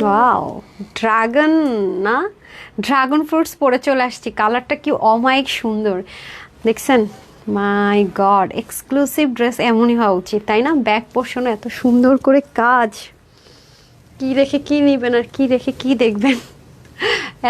Wow, dragon না, dragon fruits পরে চলে আসছি। কালারটা কি অমায়িক সুন্দর দেখছেন। মাই গড, এক্সক্লুসিভ ড্রেস এমনই হওয়া উচিত, তাই না? ব্যাক পোর্শনে এত সুন্দর করে কাজ, কি রেখে কি নেবেন আর কি রেখে কি দেখবেন।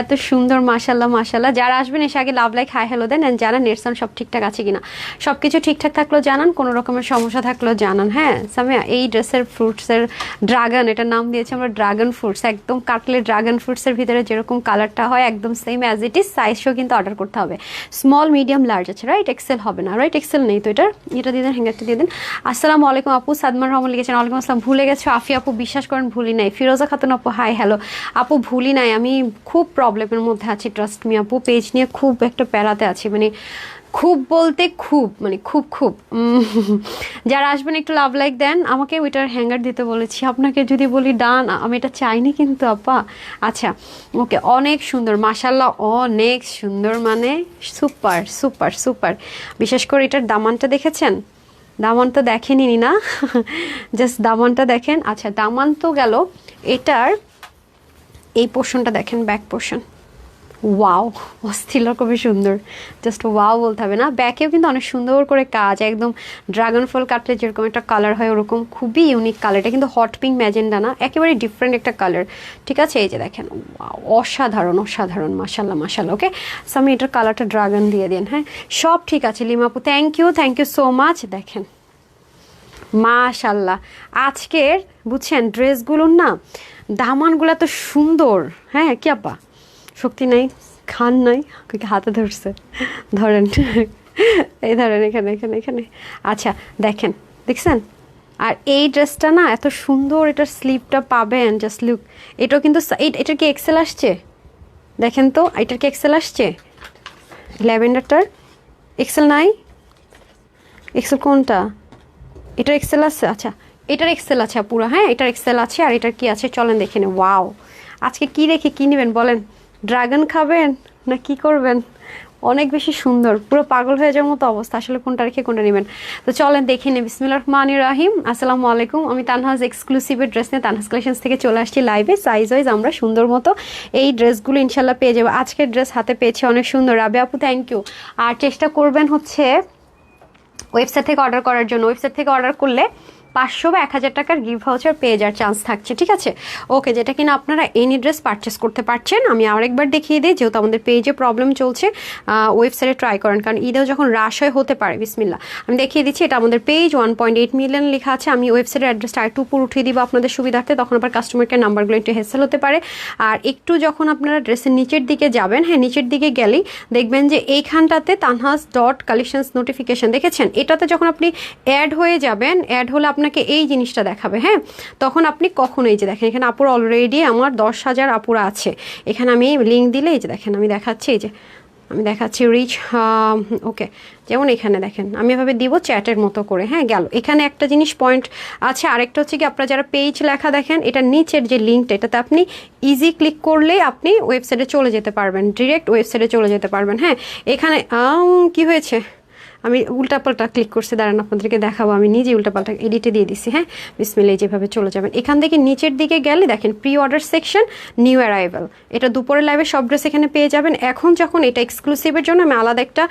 এত সুন্দর, মাশাল্লাহ মাশাল্লাহ। যারা আসবেন এসে আগে লাভ লাইক হাই হ্যালো দেন, অ্যান্ড যারা নেটসান সব ঠিকঠাক আছে কিনা, সব কিছু ঠিকঠাক থাকলেও জানান, কোনো রকমের সমস্যা থাকলেও জানান। হ্যাঁ সামিয়া, এই ড্রেসের ফ্রুটসের ড্রাগন, এটার নাম দিয়েছি আমরা ড্রাগন ফ্রুটস। একদম কাটলে ড্রাগন ফ্রুটসের ভিতরে যেরকম কালারটা হয় একদম সেম অ্যাজ ইট ইজ। সাইজও কিন্তু অর্ডার করতে হবে, স্মল মিডিয়াম লার্জ আছে, রাইট? এক্সেল হবে না, রাইট? এক্সেল নেই তো এটা দিয়ে দেন, হ্যাঙ্গারটা দিয়ে দেন। আসসালামু আলাইকুম আপু, সাদমান রহমান লিখেছেন ওয়ালাইকুম আসসালাম। ভুলে গেছো আফি আপু? বিশ্বাস করেন ভুলি নাই। ফিরোজা খাতুন আপু হাই হ্যালো। আপু ভুলি নাই, আমি খুব প্রবলেমের মধ্যে আছি, ট্রাস্ট মি আপু। পেজ নিয়ে খুব একটা প্যারাতে আছি, মানে খুব বলতে খুব, মানে খুব খুব যারা আসবেন একটু লাভ লাইক দেন। আমাকে ওইটার হ্যাঙ্গার দিতে বলেছি, আপনাকে যদি বলি ডান, আমি এটা চাইনি কিন্তু আপা। আচ্ছা ওকে, অনেক সুন্দর মাশাল্লাহ, অনেক সুন্দর, মানে সুপার সুপার সুপার। বিশেষ করে এটার দামানটা দেখেছেন? দামান তো দেখেনি না, জাস্ট দামানটা দেখেন। আচ্ছা দামান তো গেল, এটার এই পোর্শনটা দেখেন, ব্যাক পোর্শন, ওয়াও, অস্থির খুবই সুন্দর। জাস্ট ওয়াও বলতে হবে না, ব্যাকেও কিন্তু অনেক সুন্দর করে কাজ, একদম ড্রাগন ফল কাটলে যেরকম একটা কালার হয় ওরকম খুবই ইউনিক কালার। এটা কিন্তু হট পিঙ্ক ম্যাজেন্ডা না, একেবারে ডিফারেন্ট একটা কালার, ঠিক আছে? এই যে দেখেন, ওয়াও, অসাধারণ অসাধারণ, মাশাল্লাহ মাশাল্লাহ। ওকে সো আমি এটার কালারটা ড্রাগন দিয়ে দিন। হ্যাঁ সব ঠিক আছে লিমাপু, থ্যাংক ইউ সো মাচ। দেখেন মাশাল্লাহ, আজকের বুঝছেন ড্রেসগুলোর না দামানগুলো তো সুন্দর। হ্যাঁ কি আপা, শক্তি নাই, খান নাই, হাতে ধরছে, ধরেন এই ধরেন, এখানে এখানে এখানে। আচ্ছা দেখেন, দেখছেন? আর এই ড্রেসটা না এত সুন্দর, এটার স্লিভটা পাবেন, জাস্ট লুক। এটাও কিন্তু এটার কি এক্সেল আসছে? দেখেন তো, এটার কি এক্সেল আসছে? ল্যাভেন্ডারটার এক্সেল নাই? এক্সেল কোনটা? এটার এক্সেল আছে? আচ্ছা এটার এক্সেল আছে পুরো, হ্যাঁ এটার এক্সেল আছে। আর এটার কি আছে চলেন দেখে নে। ওয়াও, আজকে কি রেখে কি নেবেন বলেন? ড্রাগন খাবেন না কি করবেন? অনেক বেশি সুন্দর, পুরো পাগল হয়ে যাওয়ার মতো অবস্থা, আসলে কোনটা রেখে কোনটা নেবেন। তো চলেন দেখে নে। বিসমিল্লাহির রহমানির রহিম। আসসালামু আলাইকুম, আমি তানহাজ এক্সক্লুসিভের ড্রেস নিয়ে তানহাজ কালেকশনস থেকে চলে আসছি লাইভে। সাইজ ওয়াইজ আমরা সুন্দর মতো এই ড্রেসগুলো ইনশাল্লাহ পেয়ে যাবো। আজকের ড্রেস হাতে পেয়েছি অনেক সুন্দর, রাবে আপু থ্যাংক ইউ। আর চেষ্টা করবেন হচ্ছে ওয়েবসাইট থেকে অর্ডার করার জন্য। ওয়েবসাইট থেকে অর্ডার করলে 500 বা 1000 টাকার গিফট ভাউচার পেয়ে যাওয়ার চান্স থাকছে, ঠিক আছে? ওকে, যেটা কিনা আপনারা এনি ড্রেস পারচেস করতে পারছেন। আমি আরেকবার দেখিয়ে দিই, যেহেতু আমাদের পেজে প্রবলেম চলছে, ওয়েবসাইটে ট্রাই করেন, কারণ ঈদেও যখন রাশ হতে পারে। বিসমিল্লা, আমি দেখিয়ে দিচ্ছি, এটা আমাদের পেজ 1.8 মিলিয়ন লেখা আছে। আমি ওয়েবসাইটের অ্যাড্রেসটা আরেকটু উপর উঠিয়ে দিব আপনাদের সুবিধার্থে, তখন আবার কাস্টমার কেয়ার নাম্বারগুলো একটু হেসেল হতে পারে। আর একটু যখন আপনারা ড্রেসের নিচের দিকে যাবেন, হ্যাঁ নিচের দিকে গেলেই দেখবেন যে এইখানটাতে তানহাজ ডট কালেকশনস নোটিফিকেশন দেখেছেন, এটাতে যখন আপনি অ্যাড হয়ে যাবেন, অ্যাড হলে আপনাকে এই জিনিসটা দেখাবে। হ্যাঁ তখন আপনি কখনো, এই যে দেখেন এখানে আপুর অলরেডি আমার 10,000 আপুরা আছে। এখানে আমি লিঙ্ক দিলে এই যে দেখেন আমি দেখাচ্ছি, এই যে আমি দেখাচ্ছি রিচ, ওকে যেমন এখানে দেখেন আমি এভাবে দিব চ্যাটের মতো করে। হ্যাঁ গেল, এখানে একটা জিনিস পয়েন্ট আছে। আরেকটা হচ্ছে কি, আপনারা যারা পেজ লেখা দেখেন, এটা নিচের যে লিঙ্কটা, এটাতে আপনি ইজি ক্লিক করলেই আপনি ওয়েবসাইটে চলে যেতে পারবেন, ডিরেক্ট ওয়েবসাইটে চলে যেতে পারবেন। হ্যাঁ এখানে কি হয়েছে, আমি উল্টাপাল্টা ক্লিক করছি, দাঁড়ান আপনাদেরকে দেখাবো, আমি নিজে উল্টাপাল্টা এডিটে দিয়ে দিচ্ছি। হ্যাঁ বিসমিল্লাহ, যেভাবে চলে যাবেন এখান থেকে নিচের দিকে গেলে দেখেন pre order section, new arrival. এটা দুপুরের লাইভে সব ড্রেস এখানে পেয়ে যাবেন। এখন যখন এটা এক্সক্লুসিভের জন্য আমি আলাদা একটা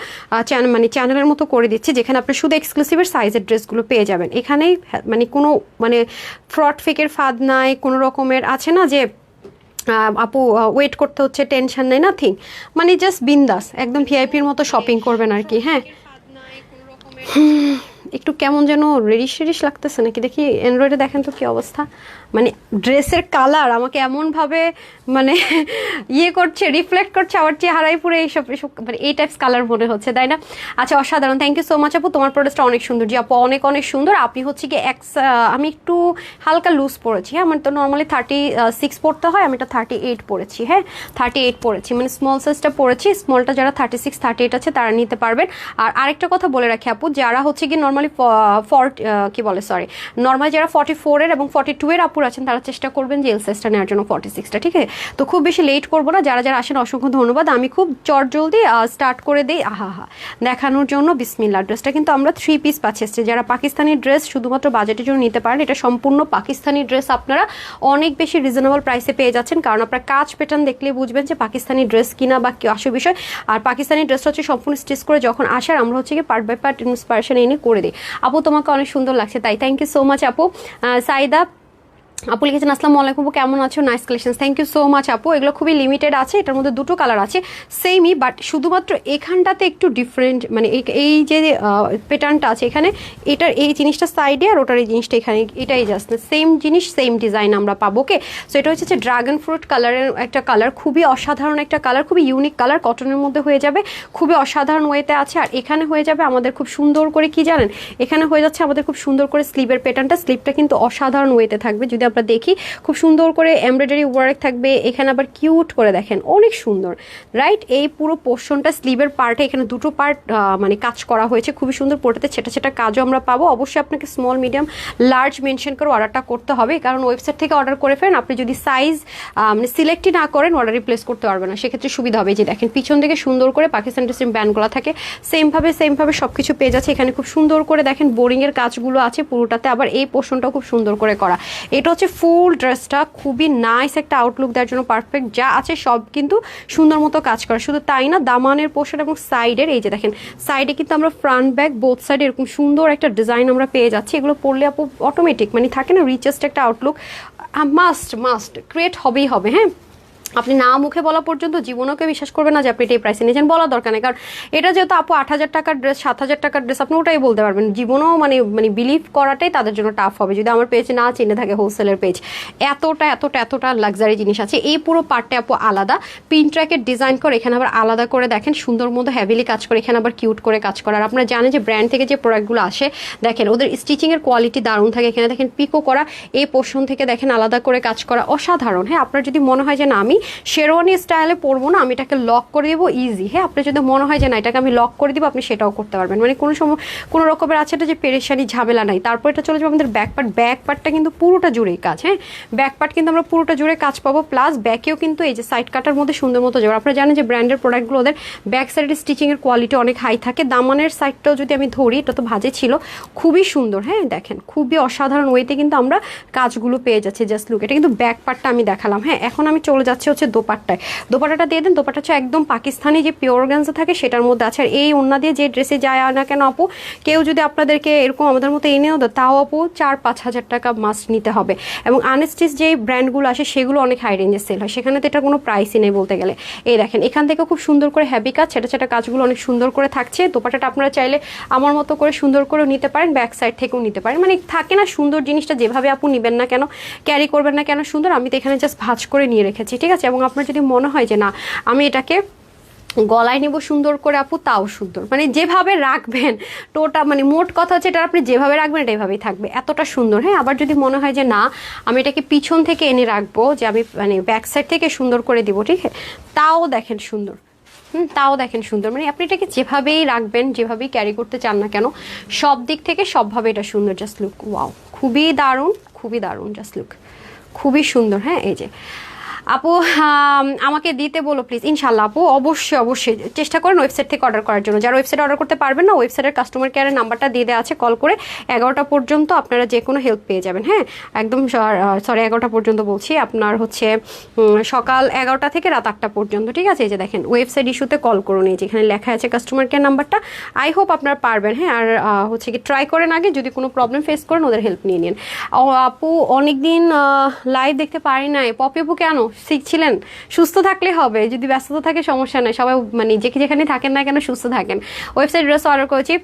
মানে চ্যানেলের মতো করে দিচ্ছি, যেখানে আপনি শুধু এক্সক্লুসিভের সাইজের ড্রেসগুলো পেয়ে যাবেন। এখানেই মানে কোনো মানে ফ্রড ফেকের ফাঁদ নাই, কোনো রকমের আছে না যে আপু ওয়েট করতে হচ্ছে, টেনশন নেই, নাথিং, মানে জাস্ট বিন্দাস একদম ভিআইপির মতো শপিং করবেন আর কি। হ্যাঁ একটু কেমন যেন রেডিশ রেডিশ লাগতেছে নাকি, দেখি অ্যান্ড্রয়েডে দেখেন তো কি অবস্থা। মানে ড্রেসের কালার আমাকে এমনভাবে মানে ইয়ে করছে, রিফ্লেক্ট করছে আমার চেহারাই পুরো এইসব মানে এই টাইপস কালার মনে হচ্ছে, তাই না? আচ্ছা অসাধারণ, থ্যাংক ইউ সো মাচ আপু, তোমার প্রোডাক্টটা অনেক সুন্দর। জি আপু অনেক অনেক সুন্দর। আপনি হচ্ছে কি আমি একটু হালকা লুজ পরেছি, হ্যাঁ আমার তো নর্মালি 36 পরতে হয়, আমি এটা 38 পরেছি। হ্যাঁ 38 পরেছি, মানে স্মল সাইজটা পরেছি। স্মলটা যারা 36 38 আছে তারা নিতে পারবেন। আর আরেকটা কথা বলে রাখি আপু, যারা হচ্ছে কি নর্মালি কি বলে সরি, নর্মালি যারা 44 এর এবং 42 এর আপু আপুর আছেন তারা চেষ্টা করবেন যে এল সাইজটা নেওয়ার জন্য 46টা, ঠিক আছে? তো খুব বেশি লেট করবো না, যারা যারা আসেন অসংখ্য ধন্যবাদ। আমি খুব চটজলদি স্টার্ট করে দিই দেখানোর জন্য। বিসমিল্লাহ, ড্রেসটা কিন্তু আমরা 3 পিস পাচ্ছি। যারা পাকিস্তানি ড্রেস শুধুমাত্র বাজেটের জন্য নিতে পারেন, এটা সম্পূর্ণ পাকিস্তানি ড্রেস আপনারা অনেক বেশি রিজনেবল প্রাইসে পেয়ে যাচ্ছেন, কারণ আপনারা কাজ প্যাটার্ন দেখলে বুঝবেন যে পাকিস্তানি ড্রেস কিনা বা কি আসল বিষয়। আর পাকিস্তানি ড্রেসটা হচ্ছে সম্পূর্ণ স্টিচ করে যখন আসার আমরা হচ্ছে কি পার্ট বাই পার্ট ইন্সপিরেশন এনে করে দিই। আপু তোমাকে অনেক সুন্দর লাগছে, তাই থ্যাংক ইউ সো মাচ আপু। সাইদা আপু লিখেছেন আসসালামু আলাইকুম আপু, কেমন আছো? Nice collection, thank you so much আপু। এগুলো খুবই লিমিটেড আছে, এটার মধ্যে দুটো কালার আছে সেমই, বাট শুধুমাত্র এখানটাতে একটু ডিফারেন্ট, মানে এই যে প্যাটার্নটা আছে এখানে, এটার এই জিনিসটা সাইডে আর ওটার এই জিনিসটা এখানে, এটাই জাস্ট সেম জিনিস সেম ডিজাইন আমরা পাবো। ওকে, সো এটা হচ্ছে ড্রাগন ফ্রুট কালারের একটা কালার, খুবই অসাধারণ একটা কালার, খুবই ইউনিক কালার, কটনের মধ্যে হয়ে যাবে, খুবই অসাধারণ ওয়েতে আছে। আর এখানে হয়ে যাবে আমাদের খুব সুন্দর করে, কি জানেন, এখানে হয়ে যাচ্ছে আমাদের খুব সুন্দর করে স্লিভের প্যাটার্নটা, স্লিভটা কিন্তু অসাধারণ ওয়েতে থাকবে। যদি আমরা দেখি খুব সুন্দর করে এমব্রয়ডারি ওয়ার্ক থাকবে, এখানে আবার কিউট করে দেখেন অনেক সুন্দর, রাইট? এই পুরো পোর্শনটা স্লিভের পার্টে এখানে দুটো পার্ট মানে কাজ করা হয়েছে, খুবই সুন্দর। পোর্টাতে ছেটা ছেটা কাজও আমরা পাবো। অবশ্যই আপনাকে স্মল মিডিয়াম লার্জ মেনশন করে অর্ডারটা করতে হবে, কারণ ওয়েবসাইট থেকে অর্ডার করে ফেলেন, আপনি যদি সাইজ মানে সিলেক্টই না করেন অর্ডার রিপ্লেস করতে পারবেন না, সেক্ষেত্রে সুবিধা হবে। যে দেখেন পিছন থেকে সুন্দর করে পাকিস্তান ড্রেসের ব্যান্ডগুলো থাকে, সেমভাবে সব কিছু পেয়ে যাচ্ছে। এখানে খুব সুন্দর করে দেখেন বোরিংয়ের কাজগুলো আছে পুরোটাতে, আবার এই পোর্শনটাও খুব সুন্দর করে করা। এটা হচ্ছে ফুল ড্রেসটা খুবই নাইস একটা আউটলুক দেওয়ার জন্য পারফেক্ট, যা আছে সব কিন্তু সুন্দর মতো কাজ করা। শুধু তাই না, দামানের পোর্শন এবং সাইডের এই যে দেখেন সাইডে কিন্তু আমরা ফ্রন্ট ব্যাক বোথ সাইডে এরকম সুন্দর একটা ডিজাইন আমরা পেয়ে যাচ্ছি। এগুলো পরলে আপু অটোমেটিক মানে থাকে না রিচেস্ট একটা আউটলুক, মাস্ট ক্রিয়েট হবেই হবে। হ্যাঁ, আপনি না মুখে বলা পর্যন্ত জীবনেও কেউ বিশ্বাস করবে না যে আপনি এই প্রাইসে নিয়েছেন, বলা দরকার নেই। কারণ এটা যেহেতু আপু 8,000 টাকার ড্রেস, 7,000 টাকার ড্রেস, আপনি ওটাই বলতে পারবেন। জীবনেও মানে বিলিভ করাটাই তাদের জন্য টাফ হবে যদি আমার পেজে না চিনে থাকে হোলসেলের পেজ। এতটা লাক্সারি জিনিস আছে। এই পুরো পার্টটা আপু আলাদা পিন ট্র্যাকের ডিজাইন করে, এখানে আবার আলাদা করে দেখেন সুন্দর মতো হ্যাভিলি কাজ করে, এখানে আবার কিউট করে কাজ করা। আর আপনারা জানেন যে ব্র্যান্ড থেকে যে প্রোডাক্টগুলো আসে দেখেন ওদের স্টিচিংয়ের কোয়ালিটি দারুণ থাকে। এখানে দেখেন পিকো করা, এই পোর্শন থেকে দেখেন আলাদা করে কাজ করা, অসাধারণ। হ্যাঁ, আপনার যদি মনে হয় যে না আমি শেরওয়ানি স্টাইলে পরবো না, আমি এটাকে লক করে দেবো, ইজি। হ্যাঁ, আপনি যদি মনে হয় যে না এটাকে আমি লক করে দিব, আপনি সেটাও করতে পারবেন। মানে কোনো রকমের আছে এটা যে পেরেশানি ঝামেলা নাই। তারপর এটা চলে যাবে আমাদের ব্যাক পার্টটা কিন্তু পুরোটা জুড়েই কাজ। হ্যাঁ, ব্যাক পার্ট কিন্তু আমরা পুরোটা জুড়ে কাজ পাবো, প্লাস ব্যাকেও কিন্তু এই যে সাইড কাটার মধ্যে সুন্দর মতো যাবে। আপনারা জানেন যে ব্র্যান্ডের প্রোডাক্টগুলো ওদের ব্যাক সাইডের স্টিচিংয়ের কোয়ালিটি অনেক হাই থাকে। দামানের সাইডটাও যদি আমি ধরি, এটা তো ভাজে ছিল, খুবই সুন্দর। হ্যাঁ, দেখেন খুবই অসাধারণ ওয়েতে কিন্তু আমরা কাজগুলো পেয়ে যাচ্ছি। জাস্ট লুক, এটা কিন্তু ব্যাক পার্টটা আমি দেখালাম। হ্যাঁ, এখন আমি চলে যাচ্ছি হচ্ছে দোপাট্টাটা দিয়ে দেন। দোপাট্টা হচ্ছে একদম পাকিস্তানি যে পিওর অর্গানজা থাকে সেটার মধ্যে আছে। আর এই ওড়না দিয়ে যে ড্রেসে যায় না কেন আপু, কেউ যদি আপনাদেরকে এরকম আমাদের মতো এনেও দেয়, তাও আপু 4-5 হাজার টাকা মাস্ট নিতে হবে। এবং আনস্টিচ যে ব্র্যান্ডগুলো আসে সেগুলো অনেক হাই রেঞ্জে সেল হয়, সেখানে তো এটা কোনো প্রাইসই নেই বলতে গেলে। এই দেখেন এখান থেকে খুব সুন্দর করে হ্যাভি কাজ, ছেটা কাজগুলো অনেক সুন্দর করে থাকছে। দোপাট্টাটা আপনারা চাইলে আমার মতো করে সুন্দর করে নিতে পারেন, ব্যাক সাইড থেকেও নিতে পারেন। মানে থাকে না সুন্দর জিনিসটা যেভাবে আপু নেবেন না কেন, ক্যারি করবেন না কেন সুন্দর, আমি তো এখানে জাস্ট ভাঁজ করে নিয়ে রেখেছি, ঠিক আছে? এবং আপনার যদি মনে হয় যে না আমি এটাকে গলায় নেব সুন্দর করে আপু, তাও সুন্দর, মানে যেভাবে রাখবেন টোটা, মানে মোট কথা হচ্ছে এটা আপনি যেভাবে রাখবেন এটা এভাবেই থাকবে, এতটা সুন্দর। হ্যাঁ, আবার যদি মনে হয় যে না আমি এটাকে পিছন থেকে এনে রাখবো, যে আমি মানে ব্যাক সাইড থেকে সুন্দর করে দিব, ঠিক আছে, তাও দেখেন সুন্দর। তাও দেখেন সুন্দর, মানে আপনি এটাকে যেভাবেই রাখবেন, যেভাবেই ক্যারি করতে চান না কেন, সব দিক থেকে সবভাবে এটা সুন্দর। জাস্ট লুক, ওয়াও, খুবই দারুণ, জাস্ট লুক, খুবই সুন্দর। হ্যাঁ, এই যে আপু আমাকে দিতে বলো প্লিজ। ইনশাল্লাহ আপু, অবশ্যই চেষ্টা করেন ওয়েবসাইট থেকে অর্ডার করার জন্য। যারা ওয়েবসাইটে অর্ডার করতে পারবেন না, ওয়েবসাইটের কাস্টমার কেয়ারের নাম্বারটা দিয়ে দেওয়া আছে, কল করে 11টা পর্যন্ত আপনারা যে কোনো হেল্প পেয়ে যাবেন। হ্যাঁ, একদম সরি 11টা পর্যন্ত বলছি, আপনার হচ্ছে সকাল 11টা থেকে রাত 8টা পর্যন্ত, ঠিক আছে? এই যে দেখেন ওয়েবসাইট ইস্যুতে কল করুন, এই যে এখানে লেখা আছে কাস্টমার কেয়ার নাম্বারটা। আই হোপ আপনারা পারবেন। হ্যাঁ, আর হচ্ছে কি ট্রাই করেন আগে, যদি কোনো প্রবলেম ফেস করেন ওদের হেল্প নিয়ে নিন। আপু অনেকদিন লাইভ দেখতে পারি নাই, পপি আপু কেন শিখছিলেন? সুস্থ থাকলে হবে, যদি ব্যস্ততা থাকে সমস্যা নেই, সবাই মানে যেখানে থাকেন না কেন সুস্থ থাকেন। ওয়েবসাইট ড্রেস অর্ডার করেছি,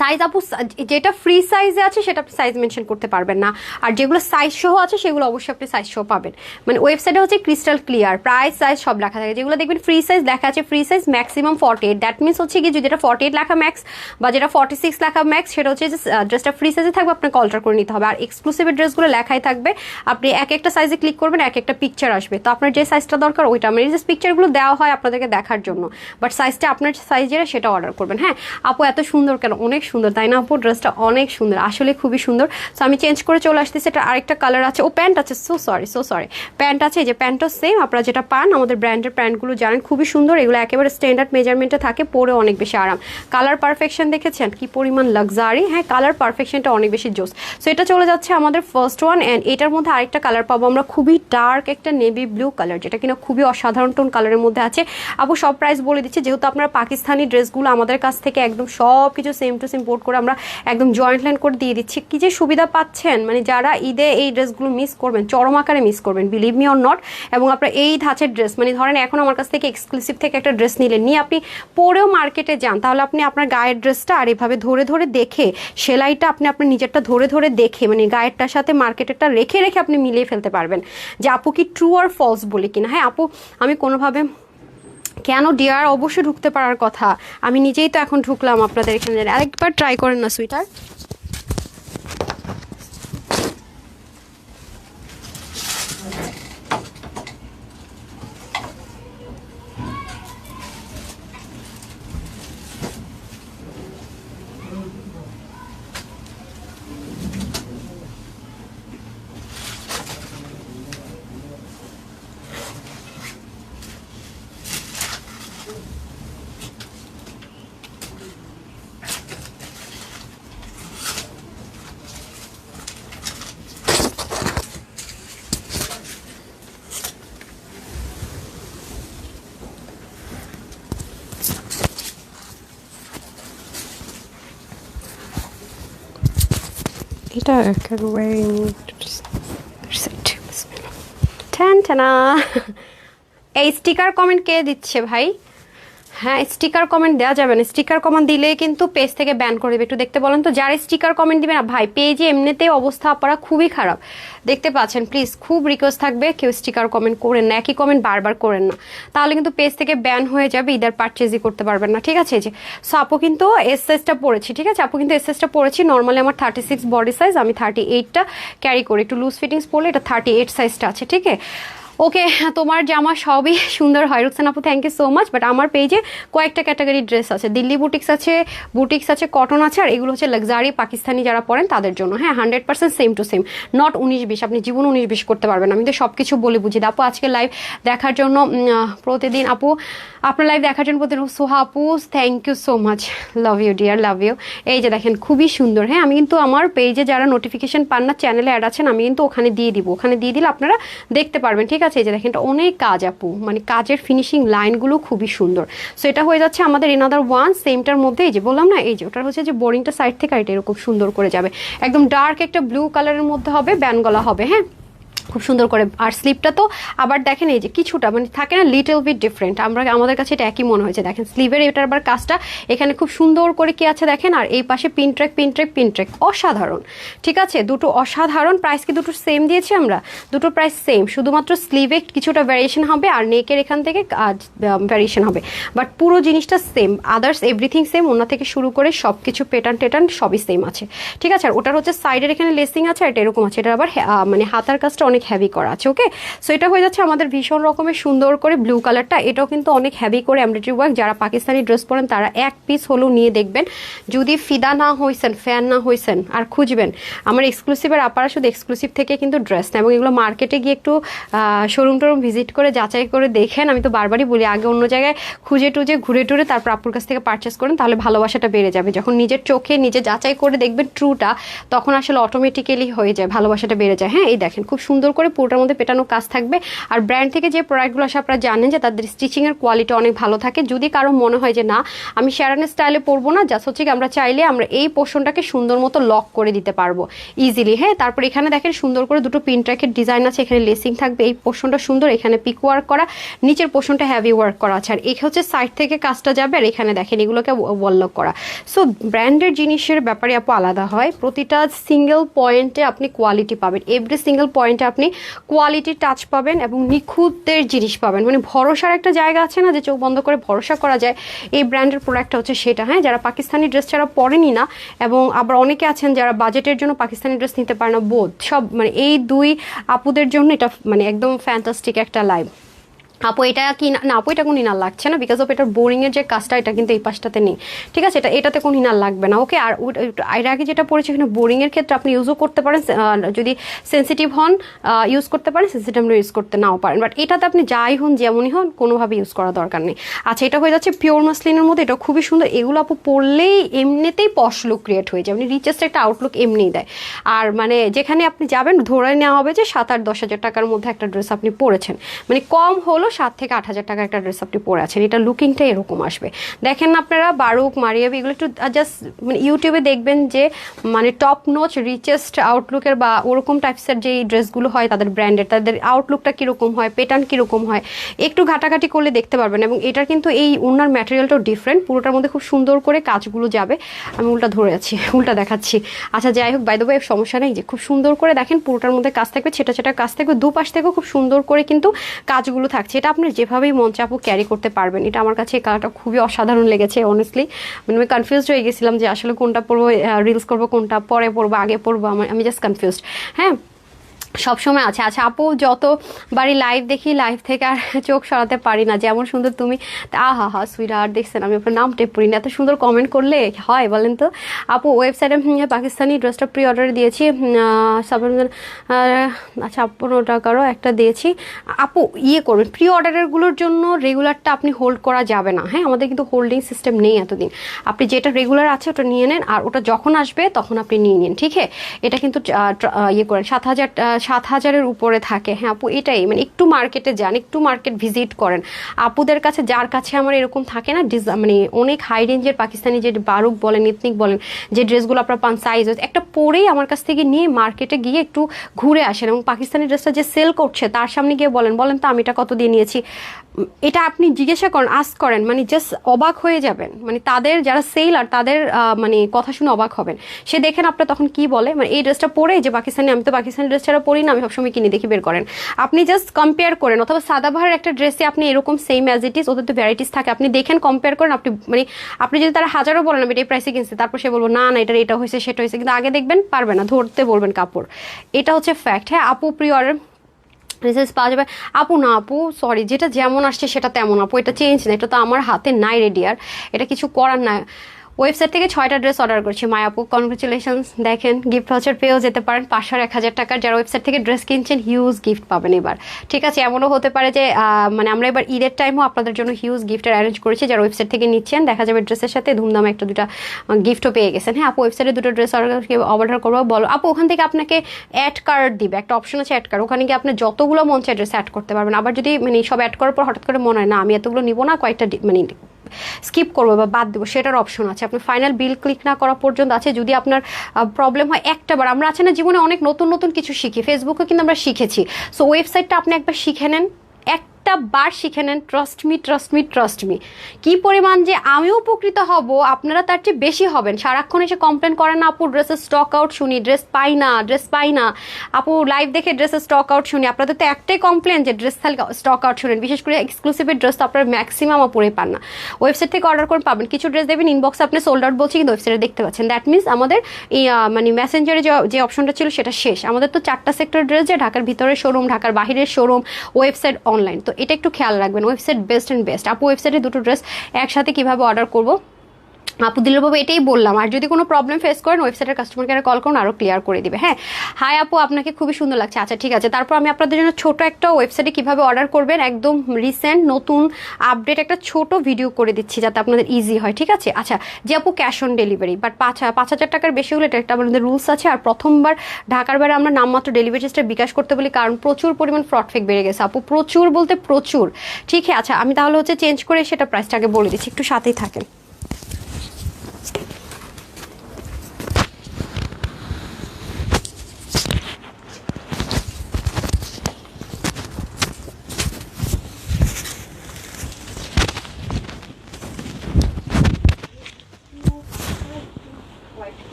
সাইজ আপু যেটা ফ্রি সাইজে আছে সেটা আপনি সাইজ মেনশন করতে পারবেন না, আর যেগুলো সাইজ সহ আছে সেগুলো অবশ্যই আপনি সাইজ সহ পাবেন। মানে ওয়েবসাইটে হচ্ছে ক্রিস্টাল ক্লিয়ার প্রাইস সাইজ সব লেখা থাকে। যেগুলো দেখবেন ফ্রি সাইজ লেখা আছে, free size maximum 48, that means হচ্ছে কি যেটা 48 লেখা ম্যাক্স বা যেটা 46 লেখা ম্যাক্স, সেটা হচ্ছে যে ড্রেসটা ফ্রি সাইজে থাকবে, আপনাকে অল্টার করে নিতে হবে। আর এক্সক্লুসিভ ড্রেসগুলো লেখাই থাকবে, আপনি এক একটা সাইজে ক্লিক করবেন, এক একটা পিকচার আসবে, তো আপনার যে সাইজটা দরকার ওইটা, আমার এই যে পিকচারগুলো দেওয়া হয় আপনাদেরকে দেখার জন্য, বাট সাইজটা আপনার সাইজের সেটা অর্ডার করবেন। হ্যাঁ আপু, এত সুন্দর কেন দেখছেন অনেক সুন্দর তাই না আপু? ড্রেসটা অনেক সুন্দর, আসলে খুবই সুন্দর। সো আমি চেঞ্জ করে চলে আসতেছি, এটা আরেকটা কালার আছে, ও প্যান্ট আছে, সো সরি প্যান্ট আছে, এই যে প্যান্টও সেম, আপনারা যেটা পান আমাদের ব্র্যান্ডের প্যান্টগুলো জানেন খুবই সুন্দর, এগুলো একেবারে স্ট্যান্ডার্ড মেজারমেন্টে থাকে, পরে অনেক বেশি আরাম। কালার পারফেকশন দেখেছেন কি পরিমাণ লাক্সারি, হ্যাঁ কালার পারফেকশনটা অনেক বেশি জোস। সো এটা চলে যাচ্ছে আমাদের ফার্স্ট ওয়ান, অ্যান্ড এটার মধ্যে আরেকটা কালার পাবো আমরা, খুবই ডার্ক একটা নেভি ব্লু কালার, যেটা কিনা খুবই অসাধারণ টোন কালারের মধ্যে আছে। আপু সব প্রাইস বলে দিচ্ছি, যেহেতু আপনারা পাকিস্তানি ড্রেসগুলো আমাদের কাছ থেকে একদম সব কিছু সেম টু সেম পোর্ট করে আমরা একদম জয়েন্ট লাইন করে দিয়ে দিচ্ছি। কি যে সুবিধা পাচ্ছেন, মানে যারা ঈদে এই ড্রেসগুলো মিস করবেন, চরম আকারে মিস করবেন, বিলিভ মি অর নট। এবং আপনার এই ধাঁচের ড্রেস, মানে ধরেন এখন আমার কাছ থেকে এক্সক্লুসিভ থেকে একটা ড্রেস নিলেন, নিয়ে আপনি পরেও মার্কেটে যান, তাহলে আপনি আপনার গায়ের ড্রেসটা আর এভাবে ধরে ধরে দেখে, সেলাইটা আপনি আপনার নিজেরটা ধরে ধরে দেখে, মানে গায়েরটার সাথে মার্কেটেরটা রেখে রেখে আপনি মিলিয়ে ফেলতে পারবেন যে আপু কি ট্রু আর ফলস বলে কিনা। হ্যাঁ আপু, আমি কোনোভাবে কেন ডিয়ার, অবশ্যই ঢুকতে পারার কথা, আমি নিজেই তো এখন ঢুকলাম আপনাদের এখানে, আরেকবার ট্রাই করেন না সুইটার। এটা এই স্টিকার কমেন্ট কে দিচ্ছে ভাই? হ্যাঁ স্টিকার কমেন্ট দেওয়া যাবে না, স্টিকার কমেন্ট দিলেই কিন্তু পেজ থেকে ব্যান করে দেবে। একটু দেখতে বলেন তো, যারা স্টিকার কমেন্ট দিবে না ভাই, পেজে এমনিতেই অবস্থা আপনারা খুবই খারাপ, দেখতে পাচ্ছেন। প্লিজ খুব রিকোয়েস্ট থাকবে, কেউ স্টিকার কমেন্ট করেন না, একই কমেন্ট বারবার করেন না, তাহলে কিন্তু পেজ থেকে ব্যান হয়ে যাবে, ঈদের পারচেজই করতে পারবেন না, ঠিক আছে? যে সো আপু কিন্তু এস সাইজটা পরেছি, ঠিক আছে আপু কিন্তু এস সাইজটা পরেছি, নর্মালি আমার 36 বডি সাইজ, আমি 38টা ক্যারি করি, একটু লুজ ফিটিংস পরলে এটা 38 সাইজটা আছে, ঠিক আছে? ওকে, তোমার জামা সবই সুন্দর হয় রুকসান আপু, thank you so much. But আমার পেজে কয়েকটা ক্যাটাগরি ড্রেস আছে, দিল্লি বুটিক্স আছে, কটন আছে, আর এগুলো হচ্ছে লাক্সারি পাকিস্তানি যারা পরেন তাদের জন্য। হ্যাঁ 100% সেম টু সেম, নট 19-20, আপনি জীবন 19-20 করতে পারবেন। আমি তো সব কিছু বলে বুঝি। আপু আজকে লাইভ দেখার জন্য প্রতিদিন, আপু আপনার লাইভ দেখার জন্য প্রতিদিন, সোহা আপু thank you so much, love you dear, love you. এই যে দেখেন খুবই সুন্দর। হ্যাঁ আমি কিন্তু আমার পেজে যারা নোটিফিকেশন পান না, চ্যানেলে অ্যাড আছেন, আমি কিন্তু ওখানে দিয়ে দিব, ওখানে দিয়ে দিলে আপনারা দেখতে পারবেন, ঠিক আছে? এই যে দেখেন এটা অনেক কাজ আপু, মানে কাজের ফিনিশিং লাইনগুলো খুবই সুন্দর। সো এটা হয়ে যাচ্ছে আমাদের এনাদার ওয়ান, সেমটার মধ্যে এই যে বললাম না, এই যে ওটার হচ্ছে যে বোরিংটা সাইড থেকে আর এটা এরকম সুন্দর করে যাবে, একদম ডার্ক একটা ব্লু কালারের মধ্যে হবে, ব্যান গলা হবে। হ্যাঁ খুব সুন্দর করে। আর স্লিভটা তো আবার দেখেন এই যে কিছুটা মানে থাকে না লিটল বিট ডিফারেন্ট, আমাদের কাছে এটা একই মনে হয়েছে। দেখেন স্লিভের এটার আবার কাজটা এখানে খুব সুন্দর করে কি আছে দেখেন, আর এই পাশে পিন ট্র্যাক অসাধারণ, ঠিক আছে? দুটো অসাধারণ। প্রাইস কি দুটো সেম দিয়েছি আমরা? দুটো প্রাইস সেম, শুধুমাত্র স্লিভে কিছুটা ভ্যারিয়েশন হবে আর নেকের এখান থেকে ভ্যারিয়েশন হবে, বাট পুরো জিনিসটা সেম, আদার্স এভরিথিং সেম, ওনা থেকে শুরু করে সব কিছু পেটার্ন সবই সেম আছে, ঠিক আছে? আর ওটার হচ্ছে সাইডের এখানে লেসিং আছে, আর এটা এরকম আছে, এটা আবার মানে হাতার কাজটা অনেক হেভি করা আছে। ওকে, সো এটা হয়ে যাচ্ছে আমাদের ভীষণ রকমের সুন্দর করে ব্লু কালারটা, এটাও কিন্তু অনেক হেভি করে এমব্রয়ডারি ওয়ার্ক। যারা পাকিস্তানি ড্রেস পরেন তারা এক পিস হলেও নিয়ে দেখবেন, যদি ফিদা না হয়েছেন, ফ্যান না হয়েছেন আর খুঁজবেন, আমার এক্সক্লুসিভের আপারা শুধু এক্সক্লুসিভ থেকে কিন্তু ড্রেস না, এবং এগুলো মার্কেটে গিয়ে একটু শোরুম টোরুম ভিজিট করে যাচাই করে দেখেন। আমি তো বারবারই বলি, আগে অন্য জায়গায় খুঁজে টুজে ঘুরে টুরে তারপর আপুর কাছ থেকে পারচেস করেন, তাহলে ভালোবাসাটা বেড়ে যাবে। যখন নিজের চোখে নিজে যাচাই করে দেখবেন ট্রুটা, তখন আসলে অটোমেটিক্যালি হয়ে যায়, ভালোবাসাটা বেড়ে যায়। হ্যাঁ এই দেখেন খুব সুন্দর করে পুরোটার মধ্যে পেটানো কাজ থাকবে। আর ব্র্যান্ড থেকে যে প্রোডাক্টগুলো আসে আপনারা জানেন যে তাদের স্টিচিংয়ের কোয়ালিটি অনেক ভালো থাকে। যদি কারো মনে হয় যে না আমি শ্যারনের স্টাইলে পরবো না, জাস্ট হচ্ছে আমরা চাইলে আমরা এই পোর্শনটাকে সুন্দর মতো লক করে দিতে পারবো ইজিলি। হ্যাঁ তারপর এখানে দেখেন সুন্দর করে দুটো পিন ট্র্যাকের ডিজাইন আছে, এখানে লেসিং থাকবে, এই পোর্শনটা সুন্দর, এখানে পিক ওয়ার্ক করা, নিচের পোর্শনটা হেভি ওয়ার্ক করা আছে, আর এখানে হচ্ছে সাইড থেকে কাজটা যাবে, আর এখানে দেখেন এগুলোকে ওয়াললক করা। সো ব্র্যান্ডের জিনিসের ব্যাপারে আপু আলাদা হয়, প্রতিটা সিঙ্গেল পয়েন্টে আপনি কোয়ালিটি পাবেন, এভরি সিঙ্গেল পয়েন্টে আপনি কোয়ালিটি টাচ পাবেন এবং নিখুঁতের জিনিস পাবেন। মানে ভরসার একটা জায়গা আছে না, যে চোখ বন্ধ করে ভরসা করা যায়, এই ব্র্যান্ডের প্রোডাক্টটা হচ্ছে সেটা। হ্যাঁ যারা পাকিস্তানি ড্রেস ছাড়া পরেনি না, এবং আবার অনেকে আছেন যারা বাজেটের জন্য পাকিস্তানি ড্রেস নিতে পারে না, বোধ সব মানে এই দুই আপুদের জন্য এটা মানে একদম ফ্যান্টাস্টিক একটা লাইভ। আপু এটা কি না আপু, এটা কোনো ইনার লাগছে না, বিকজ অফ এটার বোরিংয়ের যে কাজটা এটা কিন্তু এই পাশটাতে নেই, ঠিক আছে, এটাতে কোনো ইনার লাগবে না। ওকে, আর এর আগে যেটা পড়েছে এখানে বোরিংয়ের ক্ষেত্রে আপনি ইউজও করতে পারেন, যদি সেন্সিটিভ হন ইউজ করতে পারেন, সেন্সিটিভ ইউজ করতে নাও পারেন, বাট এটাতে আপনি যাই হন যেমনই হন কোনোভাবে ইউজ করা দরকার নেই। আচ্ছা, এটা হয়ে যাচ্ছে পিওর মাসলিনের মধ্যে, এটা খুবই সুন্দর। এগুলো আপু পরলেই এমনিতেই পশ লুক ক্রিয়েট হয়ে যায়, মানে রিচেস্ট একটা আউটলুক এমনিই দেয়। আর মানে যেখানে আপনি যাবেন ধরে নেওয়া হবে যে 7-10 হাজার টাকার মধ্যে একটা ড্রেস আপনি পরেছেন, মানে কম হলো 7 থেকে 8 হাজার টাকার একটা ড্রেস আপনি পরে আছেন, এটা লুকিংটা এরকম আসবে। দেখেন না আপনারা বারুক মারিয়াবি এগুলো একটু জাস্ট মানে ইউটিউবে দেখবেন যে মানে টপ নোচ রিচেস্ট আউটলুকের বা ওরকম টাইপসের যে ড্রেসগুলো হয় তাদের ব্র্যান্ডের, তাদের আউটলুকটা কীরকম হয়, প্যাটার্ন কীরকম হয়, একটু ঘাটাঘাটি করলে দেখতে পারবেন। এবং এটার কিন্তু এই ওনার ম্যাটেরিয়ালটাও ডিফারেন্ট, পুরোটার মধ্যে খুব সুন্দর করে কাজগুলো যাবে। আমি উল্টা ধরে আছি, উল্টা দেখাচ্ছি। আচ্ছা যাই হোক, বাই দ্য ওয়ে সমস্যা নেই, যে খুব সুন্দর করে দেখেন পুরোটার মধ্যে কাজ থাকবে, ছেটা ছেটা কাজ থাকবে, দুপাশ থেকেও খুব সুন্দর করে কিন্তু কাজগুলো থাকছে। এটা আপনার যেভাবেই মন চাপও ক্যারি করতে পারবেন। এটা আমার কাছে এই কালারটা খুবই অসাধারণ লেগেছে অনেস্টলি, মানে আমি কনফিউজড হয়ে গেছিলাম যে আসলে কোনটা পরবো, রিলস করবো কোনটা, পরে পরবো আগে পরবো, আমি জাস্ট কনফিউজড। হ্যাঁ, সবসময় আছে। আচ্ছা আপু, যতবারই লাইভ দেখি লাইভ থেকে আর চোখ সরাতে পারি না, যেমন সুন্দর তুমি, আহা হা সুইট আর দেখছেন আমি আপনার নাম টেপ পড়ি না, এত সুন্দর কমেন্ট করলে হয় বলেন তো। আপু ওয়েবসাইটে পাকিস্তানি ড্রেসটা প্রি অর্ডারে দিয়েছি, আচ্ছা 15 টাকারও একটা দিয়েছি। আপু ইয়ে করবেন, প্রি অর্ডারেরগুলোর জন্য রেগুলারটা আপনি হোল্ড করা যাবে না, হ্যাঁ আমাদের কিন্তু হোল্ডিং সিস্টেম নেই এতদিন। আপনি যেটা রেগুলার আছে ওটা নিয়ে নেন, আর ওটা যখন আসবে তখন আপনি নিয়ে নিন, ঠিক আছে। এটা কিন্তু ইয়ে করেন 7,000-এর উপরে থাকে। হ্যাঁ আপু এটাই, মানে একটু মার্কেটে যান, একটু মার্কেট ভিজিট করেন আপুদের কাছে, যার কাছে আমার এরকম থাকে না মানে অনেক হাই রেঞ্জের পাকিস্তানি যে বারুক বলেন, এথনিক বলেন, যে ড্রেসগুলো আপনার পান সাইজ একটা পরেই আমার কাছ থেকে নিয়ে মার্কেটে গিয়ে একটু ঘুরে আসেন, এবং পাকিস্তানি ড্রেসটা যে সেল করছে তার সামনে গিয়ে বলেন তো আমি এটা কত দিয়ে নিয়েছি, এটা আপনি জিজ্ঞাসা করেন, আস্ক করেন, মানে জাস্ট অবাক হয়ে যাবেন, মানে তাদের যারা সেলার তাদের মানে কথা শুনে অবাক হবেন। সে দেখেন আপনার তখন কি বলে, মানে এই ড্রেসটা পরে যে পাকিস্তানি, আমি তো পাকিস্তানি ড্রেস ছাড়া পরি না, আমি সবসময় কিনে দেখি, বের করেন। আপনি জাস্ট কম্পেয়ার করেন, অথবা সাদাবাহারের একটা ড্রেসে আপনি এরকম সেম অ্যাজ ইট ইজ, ওদের তো ভ্যারাইটিস থাকে, আপনি দেখেন কম্পেয়ার করেন। আপনি যদি তারা হাজারও বলেন আমি এই প্রাইসে কিনছি, তারপর সে বলবো না এটা হয়েছে সেটা হয়েছে, কিন্তু আগে দেখবেন পারবে না ধরতে, বলবেন কাপড়, এটা হচ্ছে ফ্যাক্ট। হ্যাঁ আপু প্রি অর্ডার রিসার্চ পাওয়া যাবে। আপু না আপু সরি, যেটা যেমন আসছে সেটা তেমন আপু, এটা চেঞ্জ না, এটা তো আমার হাতে নাই রেডি, আর এটা কিছু করার না। ওয়েবসাইট থেকে 6টা ড্রেস অর্ডার করছি মায়াপু, কনগ্রেচুলেশনস। দেখেন গিফট ভাউচার পেয়েও যেতে পারেন 500 আর 1000 টাকার, যারা ওয়েবসাইট থেকে ড্রেস কিনছেন হিউজ গিফট পাবেন এবার, ঠিক আছে। এমনও হতে পারে যে মানে আমরা এবার ঈদের টাইমও আপনাদের জন্য হিউজ গিফটের অ্যারেঞ্জ করেছি, যারা ওয়েবসাইট থেকে নিচ্ছেন দেখা যাবে ড্রেসের সাথে ধুমধামে 1-2টা গিফটও পেয়ে গেছেন। হ্যাঁ আপু ওয়েবসাইটে 2টো ড্রেস অর্ডার করবো বলো আপু, ওখান থেকে আপনাকে অ্যাড কার্ড দিবে, একটা অপশন আছে অ্যাড কার্ড, ওখানে গিয়ে আপনি যতগুলো মন চায় ড্রেস অ্যাড করতে পারবেন। আবার যদি মানে সব অ্যাড করার পর হঠাৎ করে মনে হয় না আমি এতগুলো নিবো না, কয়েকটা মানে স্কিপ করবো বা বাদ দেবো, সেটার অপশন আছে। আপনি ফাইনাল বিল ক্লিক না করা পর্যন্ত আছে। যদি আপনার প্রবলেম হয় একটাবার, আমরা আছে না জীবনে অনেক নতুন নতুন কিছু শিখি, ফেসবুকে কিন্তু আমরা শিখেছি, সো ওয়েবসাইটটা আপনি একবার শিখে নেন, একটা বার শিখে নেন, ট্রাস্ট মি কি পরিমাণ যে আমিও উপকৃত হব, আপনারা তার চেয়ে বেশি হবেন। সারাক্ষণ এসে কমপ্লেন করেন না আপু ড্রেসের স্টক আউট শুনি, ড্রেস পাই না আপু, লাইভ দেখে ড্রেসের স্টক আউট শুনি। আপনাদের তো একটাই কমপ্লেন যে ড্রেস স্টক আউট শুনেন, বিশেষ করে এক্সক্লুসিভের ড্রেস তো আপনার ম্যাক্সিমাম পরে পান না। ওয়েবসাইট থেকে অর্ডার করে পাবেন, কিছু ড্রেস দেবেন ইনবক্সে আপনি সোল্ড আউট বলছি, কিন্তু ওয়েবসাইটে দেখতে পাচ্ছেন, দ্যাট মিনস আমাদের এই মানে মেসেঞ্জারে যে অপশনটা ছিল সেটা শেষ। আমাদের তো 4টা সেক্টর ড্রেস, যে ঢাকার ভিতরের শোরুম, ঢাকার বাহিরের শোরুম, ওয়েবসাইট, অনলাইন, তো এটা একটু খেয়াল রাখবেন। Website best. আপু ওয়েবসাইটে 2টো ড্রেস একসাথে কিভাবে অর্ডার করবো আপু দিলের বাবু এটাই বললাম, আর যদি কোনো প্রবলেম ফেস করেন ওয়েবসাইটের কাস্টমার কেয়ারে কল করুন, আরও ক্লিয়ার করে দিবে। হ্যাঁ হাই আপু আপনাকে খুবই সুন্দর লাগছে, আচ্ছা ঠিক আছে। তারপর আমি আপনাদের জন্য ছোট একটা ওয়েবসাইটে কিভাবে অর্ডার করবেন একদম রিসেন্ট নতুন আপডেট একটা ছোট ভিডিও করে দিচ্ছি যাতে আপনাদের ইজি হয়, ঠিক আছে। আচ্ছা যে আপু ক্যাশ অন ডেলিভারি, বাট 5,000 টাকার বেশি হলে এটা একটা আমাদের রুলস আছে, আর প্রথমবার ঢাকার বাইরে আমরা নামমাত্র ডেলিভারি চার্জটা বিকাশ করতে বলি, কারণ প্রচুর পরিমাণ ফ্রড ফেক বেড়ে গেছে আপু, প্রচুর বলতে প্রচুর, ঠিক আছে। আচ্ছা আমি তাহলে চেঞ্জ করে সেটা প্রাইসটা আগে বলে দিচ্ছি, একটু সাথেই থাকেন।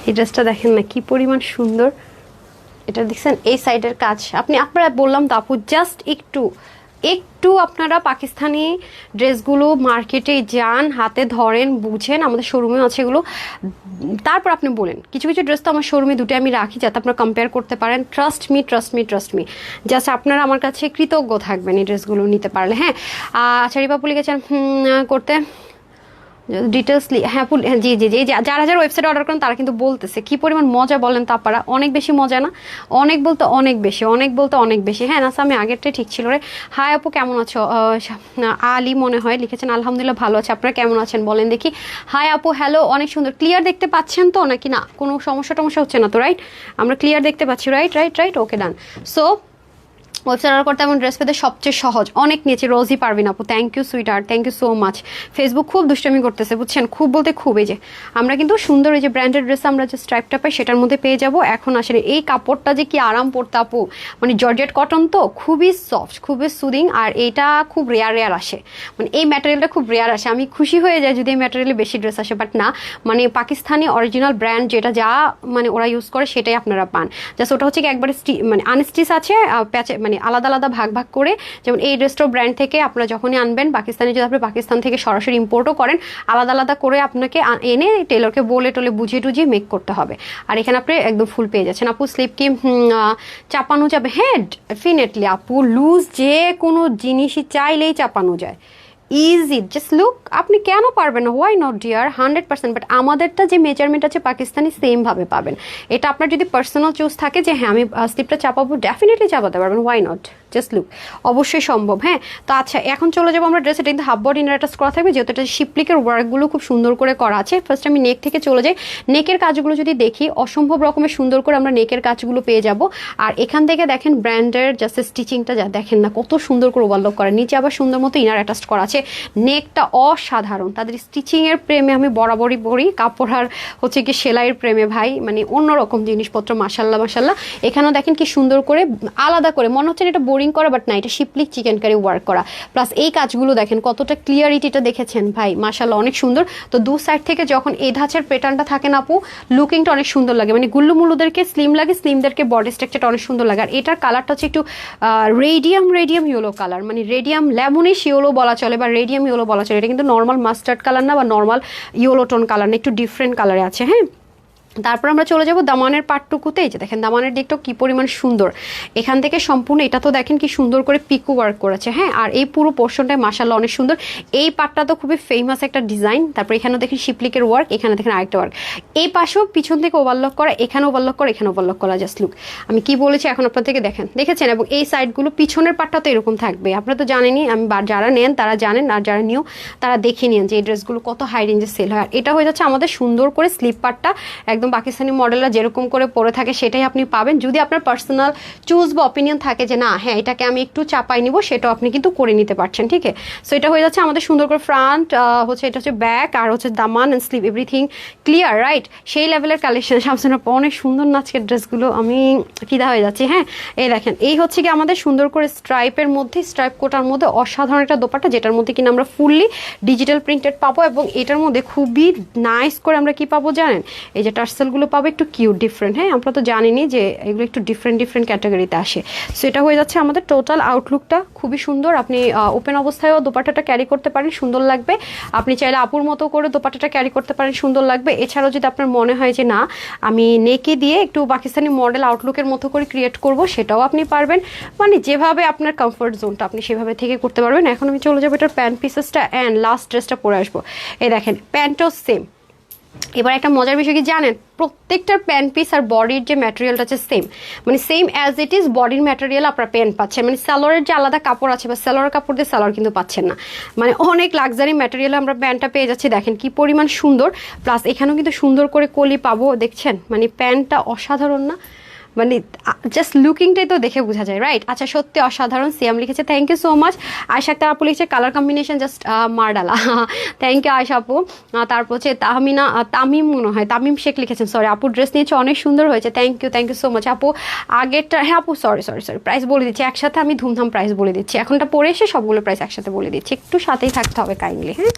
এই ড্রেসটা দেখেন না কি পরিমাণ সুন্দর, এটা দেখছেন এই সাইডের কাজ। আপনারা বললাম তো আপু, জাস্ট একটু আপনারা পাকিস্তানি ড্রেসগুলো মার্কেটে যান, হাতে ধরেন, বুঝেন, আমাদের শোরুমে আছে এগুলো, তারপর আপনি বলেন। কিছু কিছু ড্রেস তো আমার শোরুমে দুটো আমি রাখি যাতে আপনারা কম্পেয়ার করতে পারেন। Trust me, trust me, trust me, just আপনারা আমার কাছে কৃতজ্ঞ থাকবেন এই ড্রেসগুলো নিতে পারলে। হ্যাঁ, আচ্ছা রিপাপু লিখেছেন করতে ডিটেলস, হ্যাঁ জি জি জি, যারা যারা ওয়েবসাইটে অর্ডার করেন তারা কিন্তু বলতেছে কি পরিমাণ মজা বলেন তো আপনারা, অনেক বেশি মজা না? অনেক বলতে অনেক বেশি, অনেক বলতে অনেক বেশি। হ্যাঁ নাসা, আমি আগেরটাই ঠিক ছিল রে। হাই আপু কেমন আছো? আলী মনে হয় লিখেছেন, আলহামদুলিল্লাহ ভালো আছে, আপনারা কেমন আছেন বলেন দেখি। হাই আপু, হ্যালো, অনেক সুন্দর। ক্লিয়ার দেখতে পাচ্ছেন তো নাকি না? কোনো সমস্যা টমস্যা হচ্ছে না তো? রাইট, আমরা ক্লিয়ার দেখতে পাচ্ছি, রাইট রাইট রাইট, ওকে ডান। সো ওয়েবসাইট অর্ডার করতে এমন ড্রেস পেতে সবচেয়ে সহজ, অনেক নিয়েছি। রোজি পারভিন আপু, thank you sweetheart, thank you so much. Facebook খুব দুষ্টামি করতেছে বুঝছেন, খুব বলতে খুব। এই যে আমরা কিন্তু সুন্দর এই যে ব্র্যান্ডেড ড্রেস আমরা যে স্ট্রাইপটা পাই সেটার মধ্যে পেয়ে যাব। এখন আসলে এই কাপড়টা যে কি আরাম পড়তে আপু, মানে জর্জেট কটন তো খুবই সফট, খুবই সুদিং, আর এইটা খুব রেয়ার আসে, মানে এই ম্যাটেরিয়ালটা খুব রেয়ার আসে। আমি খুশি হয়ে যাই যদি এই ম্যাটেরিয়ালে বেশি ড্রেস আসে, বাট না, মানে পাকিস্তানি অরিজিনাল ব্র্যান্ড যেটা যা মানে ওরা ইউজ করে সেটাই আপনারা পান। জাস্ট ওটা হচ্ছে কি একবারে মানে আনস্টিচ আছে, প্যাচে মানে আলাদা আলাদা ভাগ ভাগ করে। যেমন এই ড্রেসটার ব্র্যান্ড থেকে আপনারা যখনই আনবেন পাকিস্তানি, যদি আপনি পাকিস্তান থেকে সরাসরি ইম্পোর্টও করেন, আলাদা আলাদা করে আপনাকে এনে টেলরকে বলে টলে বুঝিয়ে টুঝিয়ে মেক করতে হবে। আর এখানে আপনি একদম ফুল পেয়ে যাচ্ছেন। আপু স্লিপ কি চাপানো যাবে? হ্যাঁ ডেফিনেটলি আপু, লুজ যে কোনো জিনিসই চাইলেই চাপানো যায়, ইজি, জাস্ট লুক। আপনি কেন পারবেন না? Why not deer, 100%। বাট আমাদেরটা যে মেজারমেন্ট আছে পাকিস্তানি সেমভাবে পাবেন। এটা আপনার যদি পার্সোনাল চুজ থাকে যে হ্যাঁ আমি স্লিপটা চাপাবো, ডেফিনেটলি চাপাতে পারবেন, হোয়াই নট, জাস্ট লুক, অবশ্যই সম্ভব। হ্যাঁ তো আচ্ছা, এখন চলে যাবো আমরা ড্রেস। এটা কিন্তু হাফ বডি ইনার অ্যাটাচ করা থাকবে, যেহেতু এটা শিপলিকের ওয়ার্কগুলো খুব সুন্দর করে করা আছে। ফার্স্ট আমি নেক থেকে চলে যাই। নেকের কাজগুলো যদি দেখি, অসম্ভব রকমের সুন্দর করে আমরা নেকের কাজগুলো পেয়ে যাব। আর এখান থেকে দেখেন ব্র্যান্ডের জাস্ট স্টিচিংটা যা দেখেন না, কত সুন্দর করে ওভারলক করা, নিচে আবার সুন্দর মতো ইনার অ্যাটাচ করা আছে। নেকটা অসাধারণ, তাদের স্টিচিংয়ের প্রেমে আমি বরাবরই পড়ি, কাপড় আর হচ্ছে কি সেলাইয়ের প্রেমে ভাই, মানে অন্যরকম জিনিসপত্র, মাশাল্লাহ মাশাল্লাহ। এখানেও দেখেন কি সুন্দর করে আলাদা করে, মনে হচ্ছে এটা বোরিং করা, বাট না, এটা শিপলিক চিকেন কারি ওয়ার্ক করা। প্লাস এই কাজগুলো দেখেন কতটা ক্লিয়ারিটিটা দেখেছেন ভাই, মাশাল্লাহ অনেক সুন্দর। তো দু সাইড থেকে যখন এই ধাঁচের প্যাটার্নটা থাকে না আপু, লুকিংটা অনেক সুন্দর লাগে, মানে গুল্লু মুল্লুদেরকে স্লিম লাগে, স্লিমদেরকে বডি স্ট্রাকচারটা অনেক সুন্দর লাগে। আর এটার কালারটা হচ্ছে একটু রেডিয়াম ইয়েলো কালার, মানে রেডিয়াম লেমনিশ ইয়েলো বলা চলে বা রেডিয়াম ইয়েলো বলা চলে। এটা কিন্তু নর্মাল মাস্টার্ড কালার না বা নর্মাল ইয়েলো টোন কালার না, একটু ডিফারেন্ট কালারে আছে। হ্যাঁ তারপর আমরা চলে যাব দামানের পাটটুকুতে। এই যে দেখেন দামানের দিকটাও কি পরিমাণ সুন্দর, এখান থেকে সম্পূর্ণ এটা তো দেখেন কি সুন্দর করে পিকো ওয়ার্ক করেছে। হ্যাঁ আর এই পুরো পোর্শনটাই মাশাআল্লাহ অনেক সুন্দর। এই পাটটা তো খুবই ফেমাস একটা ডিজাইন। তারপর এখানেও দেখেন শিপলিকের ওয়ার্ক, এখানে দেখেন আরেকটা ওয়ার্ক, এই পাশেও পিছন থেকে ওভারলক করা, এখানে ওভারলক করা, এখানে ওভারলক করা। জাস্ট লুক, আমি কি বলেছি এখন আপনার থেকে দেখেছেন। এবং এই সাইডগুলো পিছনের পাটটা তো এরকম থাকবে, আপনারা তো জানেনই, আমি যারা নেন তারা জানেন, আর যারা নিও তারা দেখে নিন যে এই ড্রেসগুলো কত হাই রেঞ্জে সেল হয়। আর এটা হয়ে যাচ্ছে আমাদের সুন্দর করে স্লিপ পাটটা, একদম পাকিস্তানি মডেলরা যেরকম করে পরে থাকে সেটাই আপনি পাবেন। যদি আপনার পার্সোনাল চুজ বা অপিনিয়ন থাকে যে না হ্যাঁ এটাকে আমি একটু চাপাই নিব, সেটাও আপনি কিন্তু করে নিতে পারছেন। ঠিক আছে, সো এটা হয়ে যাচ্ছে আমাদের সুন্দর করে ফ্রন্ট, হচ্ছে এটা হচ্ছে ব্যাক, আর হচ্ছে দামান and sleeve, everything clear, right? সেই লেভেলের কালেকশন শামসুন আপু, অনেক সুন্দর না আজকের ড্রেসগুলো, আমি ফিদা হয়ে যাচ্ছি। হ্যাঁ এই দেখেন, এই হচ্ছে কি আমাদের সুন্দর করে স্ট্রাইপের মধ্যে, স্ট্রাইপ কোটার মধ্যে অসাধারণ একটা দোপাট্টা, যেটার মধ্যে কিনা আমরা ফুললি ডিজিটাল প্রিন্টেড পাবো। এবং এটার মধ্যে খুবই নাইস করে আমরা কি পাবো জানেন, এই যে টার্সেলগুলো পাবো একটু কিউট ডিফারেন্ট। হ্যাঁ আমরা তো জানিনি যে এগুলো একটু ডিফারেন্ট ক্যাটাগরিতে আসে। সো এটা হয়ে যাচ্ছে আমাদের টোটাল আউটলুকটা, খুবই সুন্দর। আপনি ওপেন অবস্থায়ও দোপাট্টাটা ক্যারি করতে পারেন, সুন্দর লাগবে। আপনি চাইলে আপুর মতো করে দোপাট্টাটা ক্যারি করতে পারেন, সুন্দর লাগবে। এছাড়াও যদি আপনার মনে হয় যে না আমি নেকে দিয়ে একটু পাকিস্তানি মডেল আউটলুকের মতো করে ক্রিয়েট করব, সেটাও আপনি পারবেন। মানে যেভাবে আপনার কমফোর্ট জোনটা আপনি সেভাবে থেকে করতে পারবেন। এখন আমি চলে যাবো এটার প্যান্ট পিসেসটা অ্যান্ড লাস্ট ড্রেসটা পরে আসবো। এই দেখেন প্যান্টও সেম। এবার একটা মজার বিষয় কি জানেন, প্রত্যেকটার প্যান্ট পিস আর বডির যে ম্যাটেরিয়ালটা আছে সেম, মানে সেম অ্যাজ ইট ইজ বডির ম্যাটেরিয়াল আপনার প্যান্ট পাচ্ছেন। মানে সালোয়ারের যে আলাদা কাপড় আছে বা সালোয়ার কাপড় দিয়ে সালোয়ার কিন্তু পাচ্ছেন না, মানে অনেক লাক্সারি ম্যাটেরিয়ালে আমরা প্যান্টটা পেয়ে যাচ্ছি। দেখেন কি পরিমাণ সুন্দর, প্লাস এখানেও কিন্তু সুন্দর করে কলি পাবো, দেখছেন মানে প্যান্টটা অসাধারণ না, মানে জাস্ট লুকিংটাই তো দেখে বোঝা যায়, রাইট? আচ্ছা সত্যি অসাধারণ। সিয়াম লিখেছে thank you so much. Ayesha Akter আপু লিখেছে কালার কম্বিনেশন জাস্ট মারডালা, থ্যাংক ইউ আয়শা আপু। তারপর হচ্ছে তামিম মনে হয়, তামিম শেখ লিখেছেন, সরি আপুর ড্রেস নিয়েছে অনেক সুন্দর হয়েছে, থ্যাংক ইউ সো মাচ আপু। আগেরটা হ্যাঁ আপু সরি প্রাইস বলে দিচ্ছি একসাথে, আমি ধুমধাম প্রাইস বলে দিচ্ছি, এখনটা পরে এসে সবগুলো প্রাইস একসাথে বলে দিচ্ছি, একটু সাথেই থাকতে হবে কাইন্ডলি। হ্যাঁ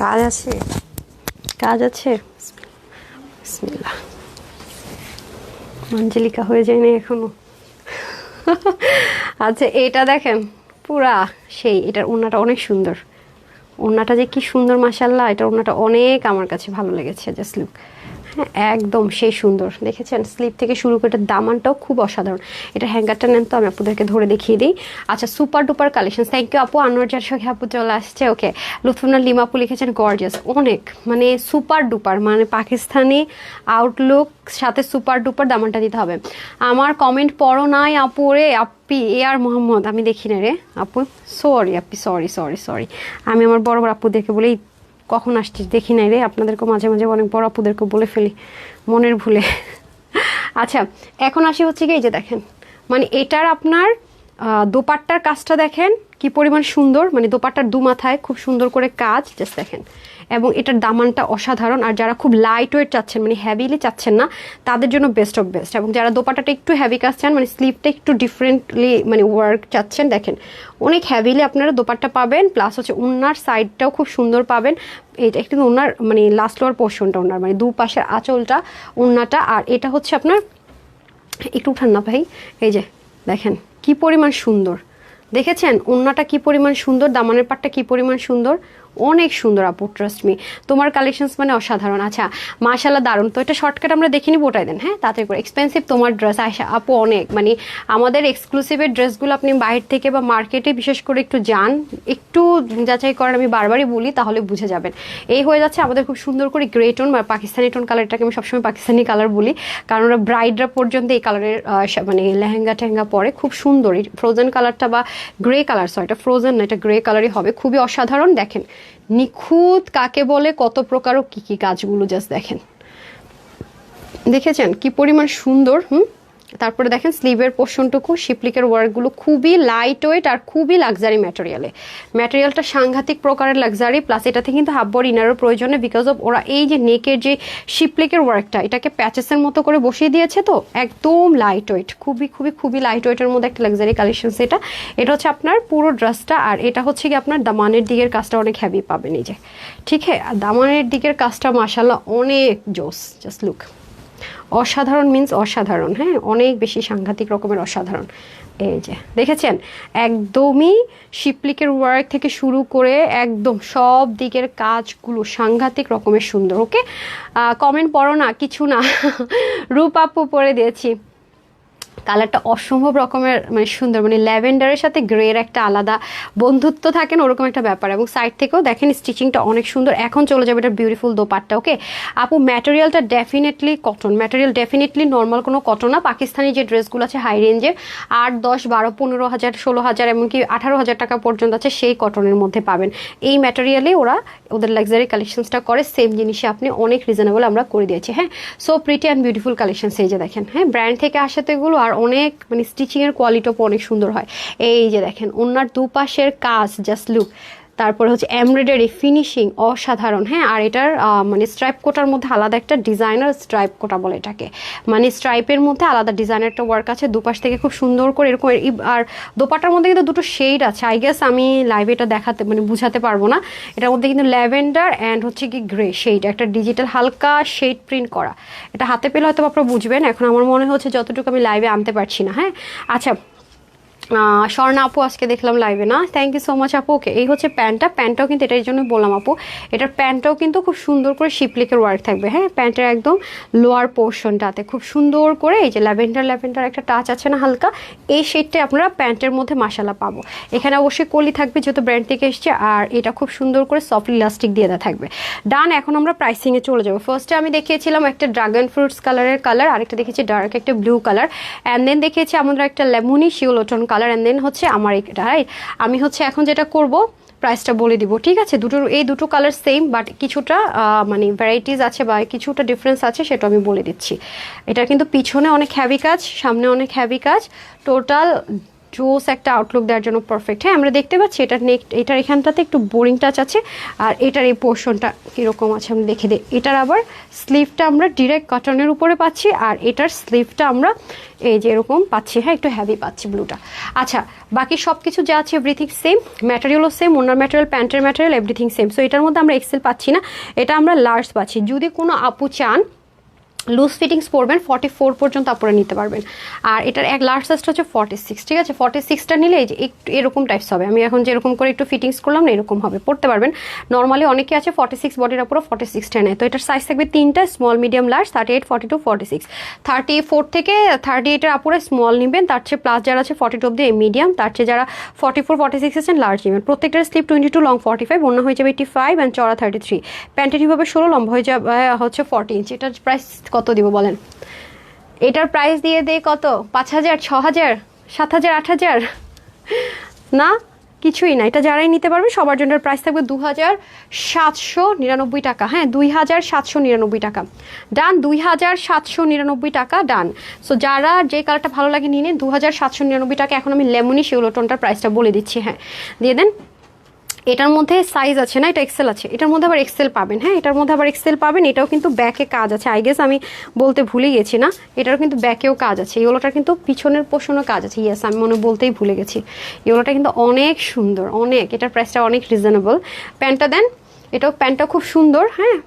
কাজ আছে, কাজ আছে। বিসমিল্লাহ। মঞ্জলিকা হয়ে যায়নি এখনো। আচ্ছা এটা দেখেন পুরা সেই, এটার ওড়নাটা অনেক সুন্দর, ওড়নাটা যে কি সুন্দর মাশাআল্লাহ, এটার ওড়নাটা অনেক আমার কাছে ভালো লেগেছে। জাস্ট লুক, হ্যাঁ একদম সেই সুন্দর, দেখেছেন স্লিপ থেকে শুরু করে এটার দামানটাও খুব অসাধারণ। এটা হ্যাঙ্গারটা নেন তো, আমি আপনাদেরকে ধরে দেখিয়ে দিই। আচ্ছা super duper collection, thank you আপু। আনোয়ার জার সঙ্গে আপু চলে আসছে, ওকে। লুৎফুন্না লিমা আপু লিখেছেন গর্জিয়াস, অনেক মানে সুপার ডুপার, মানে পাকিস্তানি আউটলুক সাথে সুপার ডুপার, দামানটা দিতে হবে। আমার কমেন্ট পড়ো নাই আপু রে, আপি এ আর মোহাম্মদ, আমি দেখি না রে আপু, সরি আপি, সরি সরি সরি। আমি আমার বড় বড় আপুদেরকে বলেই কখন আসছিস দেখি নাই রে, আপনাদেরকে মাঝে মাঝে অনেক বড় আপুদেরকে বলে ফেলি মনের ভুলে। আচ্ছা এখন আসি হচ্ছে কি, এই যে দেখেন মানে এটার আপনার দোপাট্টার কাজটা দেখেন কি পরিমাণ সুন্দর, মানে দোপাট্টার দু মাথায় খুব সুন্দর করে কাজ, জাস্ট দেখেন। এবং এটার দামানটা অসাধারণ। আর যারা খুব লাইট ওয়েট চাচ্ছেন, মানে হ্যাভিলি চাচ্ছেন না, তাদের জন্য বেস্ট অফ বেস্ট। এবং যারা দোপাট্টাটা একটু হ্যাভি কাজ চান, মানে স্লিভটা একটু ডিফারেন্টলি মানে ওয়ার্ক চাচ্ছেন, দেখেন অনেক হ্যাভিলি আপনারা দোপাট্টা পাবেন। প্লাস হচ্ছে ওনার সাইডটাও খুব সুন্দর পাবেন। এটা একটু ওনার মানে লাস্ট লোয়ার পোর্শনটা ওনার মানে দুপাশের আঁচলটা ওনাটা। আর এটা হচ্ছে আপনার একটু উঠান না ভাই, এই যে দেখেন কি পরিমাণ সুন্দর, দেখেছেন ওড়নাটা কি পরিমাণ সুন্দর, দামানের পাটটা কি পরিমাণ সুন্দর, অনেক সুন্দর আপু, ট্রাস্ট মি। তোমার কালেকশনস মানে অসাধারণ। আচ্ছা মাশাআল্লাহ দারুণ। তো এটা শর্টকাট আমরা দেখে নিব, ওটাই দেন, হ্যাঁ তাড়াতাড়ি করে। এক্সপেন্সিভ তোমার ড্রেস আয়শা আপু অনেক, মানে আমাদের এক্সক্লুসিভের ড্রেসগুলো আপনি বাইরে থেকে বা মার্কেটে বিশেষ করে একটু যান, একটু যাচাই করেন, আমি বারবারই বলি তাহলে বুঝে যাবেন। এই হয়ে যাচ্ছে আমাদের খুব সুন্দর করে গ্রে টোন বা পাকিস্তানি টোন কালারটাকে আমি সবসময় পাকিস্তানি কালার বলি, কারণ ওরা ব্রাইডরা পর্যন্ত এই কালারের মানে লেহেঙ্গা টেহেঙ্গা পরে খুব সুন্দর। এই ফ্রোজেন কালারটা বা গ্রে কালার, সরি এটা ফ্রোজেন না, এটা গ্রে কালারই হবে, খুবই অসাধারণ। দেখেন নিখুঁত কাকে বলে, কত প্রকার ও কি কি কাজগুলো জাস্ট দেখেন, দেখেছেন কি পরিমাণ সুন্দর। তারপরে দেখেন স্লিভের পোর্শনটুকু শিপলিকের ওয়ার্কগুলো খুবই লাইট ওয়েট আর খুবই লাক্সারি ম্যাটেরিয়ালে, ম্যাটেরিয়ালটা সাংঘাতিক প্রকারের লাক্সারি। প্লাস এটাতে কিন্তু হাফ বডি ইনারও প্রয়োজনে, বিকজ অফ ওরা এই যে নেকের যে শিপলিকের ওয়ার্কটা এটাকে প্যাচেসের মতো করে বসিয়ে দিয়েছে, তো একদম লাইট ওয়েট, খুবই খুবই খুবই লাইট ওয়েটের মধ্যে একটা লাক্সারি কালেকশন। এটা এটা হচ্ছে আপনার পুরো ড্রেসটা। আর এটা হচ্ছে কি আপনার দামানের দিকের কাজটা অনেক হ্যাভি পাবেন, এই যে ঠিক হ্যাঁ, দামানের দিকের কাজটা মাশাআল্লাহ অনেক জোস, জাস্ট লুক অসাধারণ, মিন্স অসাধারণ, হ্যাঁ অনেক বেশি সাংঘাতিক রকমের অসাধারণ। এই যে দেখেছেন একদমই শিপলিকের ওয়ার্ক থেকে শুরু করে একদম সব দিকের কাজগুলো সাংঘাতিক রকমের সুন্দর। ওকে কমেন্ট পড়ো না, কিছু না। রূপ আপু পরে দিয়েছি, কালারটা অসম্ভব রকমের মানে সুন্দর, মানে ল্যাভেন্ডারের সাথে গ্রের একটা আলাদা বন্ধুত্ব থাকেন ওরকম একটা ব্যাপার। এবং সাইড থেকেও দেখেন স্টিচিংটা অনেক সুন্দর। এখন চলে যাবে এটার বিউটিফুল দোপাট্টা। ওকে আপু ম্যাটেরিয়ালটা definitely cotton, material definitely normal কোনো কটন না। পাকিস্তানি যে ড্রেসগুলো আছে হাই রেঞ্জের 8, 10, 12, 15,000, 16,000 এমনকি 18,000 টাকা পর্যন্ত আছে, সেই কটনের মধ্যে পাবেন। এই ম্যাটেরিয়ালে ওরা ওদের লাক্সারি কালেকশনসটা করে, সেম জিনিসে আপনি অনেক রিজনেবল আমরা করে দিয়েছি। হ্যাঁ so pretty and beautiful collection, এই যে দেখেন, হ্যাঁ ব্র্যান্ড থেকে আসে তো এগুলো, আর অনেক মানে স্টিচিংয়ের কোয়ালিটিও অনেক সুন্দর হয়। এই যে দেখেন ওনার দুপাশের কাজ, জাস্ট লুক। তারপরে হচ্ছে এমব্রয়ডারি ফিনিশিং অসাধারণ, হ্যাঁ। আর এটার মানে স্ট্রাইপ কোটার মধ্যে আলাদা একটা ডিজাইনার, স্ট্রাইপ কোটা বলে এটাকে, মানে স্ট্রাইপের মধ্যে আলাদা ডিজাইনার একটা ওয়ার্ক আছে দুপাশ থেকে খুব সুন্দর করে এরকম। আর দোপাটার মধ্যে কিন্তু দুটো শেড আছে, আই গেস আমি লাইভে এটা দেখাতে মানে বুঝাতে পারবো না। এটার মধ্যে কিন্তু ল্যাভেন্ডার অ্যান্ড হচ্ছে কি গ্রে শেড, একটা ডিজিটাল হালকা শেড প্রিন্ট করা। এটা হাতে পেলে হয়তো আপনারা বুঝবেন, এখন আমার মনে হচ্ছে যতটুকু আমি লাইভে আনতে পারছি না। হ্যাঁ আচ্ছা স্বর্ণা আপু আজকে দেখলাম লাইভে না, থ্যাংক ইউ সো মাচ আপু। ওকে এই হচ্ছে প্যান্টটা, প্যান্টটাও কিন্তু এটার জন্য বললাম আপু, এটার প্যান্টটাও কিন্তু খুব সুন্দর করে শিপলিকের ওয়ার্ক থাকবে। হ্যাঁ প্যান্টের একদম লোয়ার পোর্শনটাতে খুব সুন্দর করে এই যে ল্যাভেন্ডার একটা টাচ আছে না হালকা, এই শেডটাই আপনারা প্যান্টের মধ্যে মাশাআল্লাহ পাবো। এখানে অবশ্যই কলি থাকবে যেহেতু ব্র্যান্ড থেকে এসছে, আর এটা খুব সুন্দর করে সফট ইলাস্টিক দিয়ে দেওয়া থাকবে। ডান, এখন আমরা প্রাইসিংয়ে চলে যাবো। ফার্স্টে আমি দেখিয়েছিলাম একটা ড্রাগন ফ্রুটস কালারের কালার, আরেকটা দেখেছি ডার্ক একটা ব্লু কালার, অ্যান্ড দেন দেখিয়েছি আমাদের একটা লেমনি শিওলোটন কালার, অ্যান্ড দেন হচ্ছে আমার এটা। রাইট, আমি হচ্ছে এখন যেটা করব প্রাইসটা বলে দিব, ঠিক আছে। এই দুটো কালার সেম, বাট কিছুটা মানে ভ্যারাইটিস আছে বা কিছুটা ডিফারেন্স আছে, সেটা আমি বলে দিচ্ছি। এটা কিন্তু পিছনে অনেক হ্যাভি কাজ, সামনে অনেক হ্যাভি কাজ, টোটাল জোস একটা আউটলুক দেওয়ার জন্য পারফেক্ট। হ্যাঁ, আমরা দেখতে পাচ্ছি এটার নেক, এটার এখানটাতে একটু বোরিং টাচ আছে, আর এটার এই পোর্শনটা কীরকম আছে আমরা দেখে দিই। এটার আবার স্লিভটা আমরা ডিরেক্ট কটনের উপরে পাচ্ছি, আর এটার স্লিভটা আমরা এই যে এরকম পাচ্ছি। হ্যাঁ, একটু হ্যাভি পাচ্ছি ব্লুটা। আচ্ছা, বাকি সব কিছু যা আছে এভরিথিং সেম, ম্যাটেরিয়ালও সেম, ওনার ম্যাটেরিয়াল, প্যান্টের ম্যাটেরিয়াল এভরিথিং সেম। সো এটার মধ্যে আমরা এক্সেল পাচ্ছি না, এটা আমরা লার্জ পাচ্ছি। যদি কোনো আপু চান লুজ ফিটিংস পরবেন 44 পর্যন্ত আপনারা নিতে পারবেন, আর এটার এক লার্জ সাইজটা হচ্ছে 46। ঠিক আছে, 46টা নিলে এই যে একটু এরকম টাইপস হবে। আমি এখন যেরকম করে একটু ফিটিংস করলাম না, এরকম হবে, পড়তে পারবেন। নর্মালি অনেকে আছে 46 বডির উপরে 46টা নেয়। তো এটার সাইজ থাকবে তিনটা, স্মল, মিডিয়াম, লার্জ, 38, 42, 46। 34 থেকে 38-এর আপুরে স্মল নেবেন, তার চেয়ে প্লাস যারা আছে 42 অব্দি মিডিয়াম, তার চেয়ে যারা 44, 46 আছেন লার্জ নেবেন। প্রত্যেকটার স্লিপ 22, লং 45, ওড়না হয়ে যাবে 85 অ্যান্ড চড়া 33। প্যান্টের হিভাবে 16, লম্বা হয়ে যাবে হচ্ছে 40 ইঞ্চি। এটার প্রাইস কত দিব বলেন? এটার প্রাইস দিয়ে দেয় কত? 5000, 6000, 7000, 8000? না, কিছুই না। এটা যারাই নিতে পারবে সবার জন্য প্রাইস থাকবে 2799 টাকা। হ্যাঁ, 2799 টাকা ডান, 2799 টাকা ডান। সো যারা যে কালারটা ভালো লাগে নিয়ে নিন, 2799 টাকা। এখন আমি লেমনি শিউলোটনটার প্রাইসটা বলে দিচ্ছি। হ্যাঁ, দিয়ে দেন। এটার মধ্যে সাইজ আছে না, এটা এক্সেল আছে, এটার মধ্যে আবার এক্সেল পাবেন। হ্যাঁ, এটার মধ্যে আবার এক্সেল পাবেন। এটাও কিন্তু ব্যাকে কাজ আছে, আই গেস আমি বলতে ভুলে গেছি না, এটারও কিন্তু ব্যাকেও কাজ আছে। ইয়েলোটার কিন্তু পিছনের পোষণও কাজ আছে। ইয়েস, আমি মনে বলতেই ভুলে গেছি। ইয়েলোটা কিন্তু অনেক সুন্দর, অনেক। এটার প্রাইসটা অনেক রিজনেবল। প্যান্টটা দেন, এটাও প্যান্টটা খুব সুন্দর। হ্যাঁ,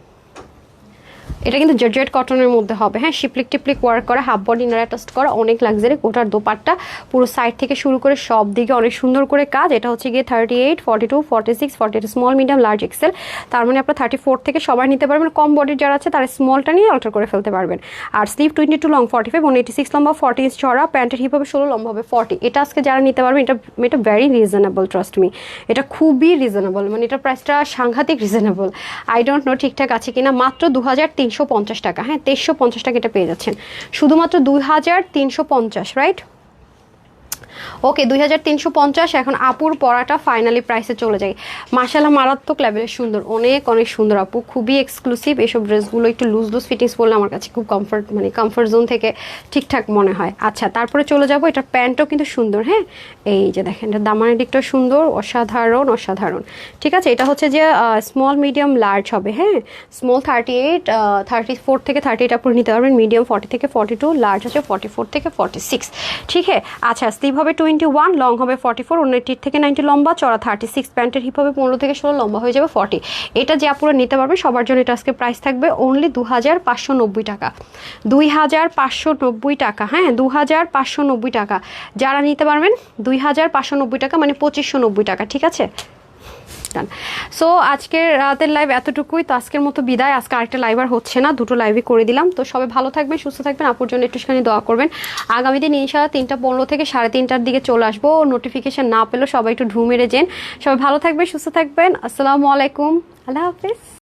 এটা কিন্তু জর্জেট কটনের মধ্যে হবে। হ্যাঁ, শিপলিক টিপলিক ওয়ার্ক করা, হাফ বডি ইনার অ্যাটাচ করা, অনেক লাক্সারি। ওটার দোপাট্টা পুরো সাইড থেকে শুরু করে সব দিকে অনেক সুন্দর করে কাজ। এটা হচ্ছে গিয়ে 38, 42, 46, 48, স্মল, মিডিয়াম, লার্জ, এক্সেল। তার মানে আপনার 34 থেকে সবাই নিতে পারবেন। কম বডির যারা আছে তারা স্মলটা নিয়ে অল্টার করে ফেলতে পারবেন। আর স্লিভ 22, লং 45, 186 লম্বা, 40 ইঞ্চ চড়া। প্যান্টের হিপ হবে 16, লম্বা হবে 40। এটা আজকে যারা নিতে পারবেন, এটা ভেরি রিজনেবল, ট্রাস্ট মি, এটা খুবই রিজনেবল। মানে এটার প্রাইসটা সাংঘাতিক রিজনেবল। আই ডোন্ট নো ঠিকঠাক আছে কিনা। মাত্র 2350 টাকা। হ্যাঁ, 2350 টাকা এটা পেয়ে যাচ্ছেন, শুধুমাত্র 2350, রাইট? ওকে, 2350। এখন আপুর পরাটা ফাইনালি প্রাইসে চলে যায়। মাশাআল্লাহ, মারাত্মক লেভেলের সুন্দর, অনেক অনেক সুন্দর আপু, খুবই এক্সক্লুসিভ। এসব ড্রেসগুলো একটু লুজ লুজ ফিটিংস পরলে আমার কাছে খুব কমফর্ট, মানে কমফর্ট জোন থেকে ঠিকঠাক মনে হয়। আচ্ছা, তারপরে চলে যাবো, এটার প্যান্টও কিন্তু সুন্দর। হ্যাঁ, এই যে দেখেন, এটা দামানের দিকটা সুন্দর, অসাধারণ অসাধারণ। ঠিক আছে, এটা হচ্ছে যে স্মল, মিডিয়াম, লার্জ হবে। হ্যাঁ, স্মল 38, 34 থেকে 38 আপুর নিতে পারবেন, মিডিয়াম 40 থেকে 42, লার্জ আছে 44 থেকে 46। ঠিক আছে। আচ্ছা, স্লিভ হবে 21, লং হবে 44, 89 থেকে 90 লম্বা, চড়া 36। প্যান্টের হিপ হবে 15 থেকে 16, লম্বা হয়ে যাবে 40। এটা যে আপুরা নিতে পারবে সবার জন্য এটা আজকে প্রাইস থাকবে অনলি 2590 টাকা। 2590 টাকা। হ্যাঁ, 2590 টাকা। যারা নিতে পারবেন 2590 টাকা, মানে 2590 টাকা। ঠিক আছে, ডান। সো আজকের রাতের লাইভ এতটুকুই। তো আজকের মতো বিদায়। আজকে আরেকটা লাইভ আর হচ্ছে না, দুটো লাইভই করে দিলাম। তো সবাই ভালো থাকবেন, সুস্থ থাকবেন, আপুর জন্য একটুখানি দোয়া করবেন। আগামী দিন ইনশাআল্লাহ 3:15 থেকে 3:30টার দিকে চলে আসবো। নোটিফিকেশন না পেলেও সবাই একটু ঢু মেরে যেন। সবাই ভালো থাকবেন, সুস্থ থাকবেন। আসসালামু আলাইকুম, আল্লাহ হাফিজ।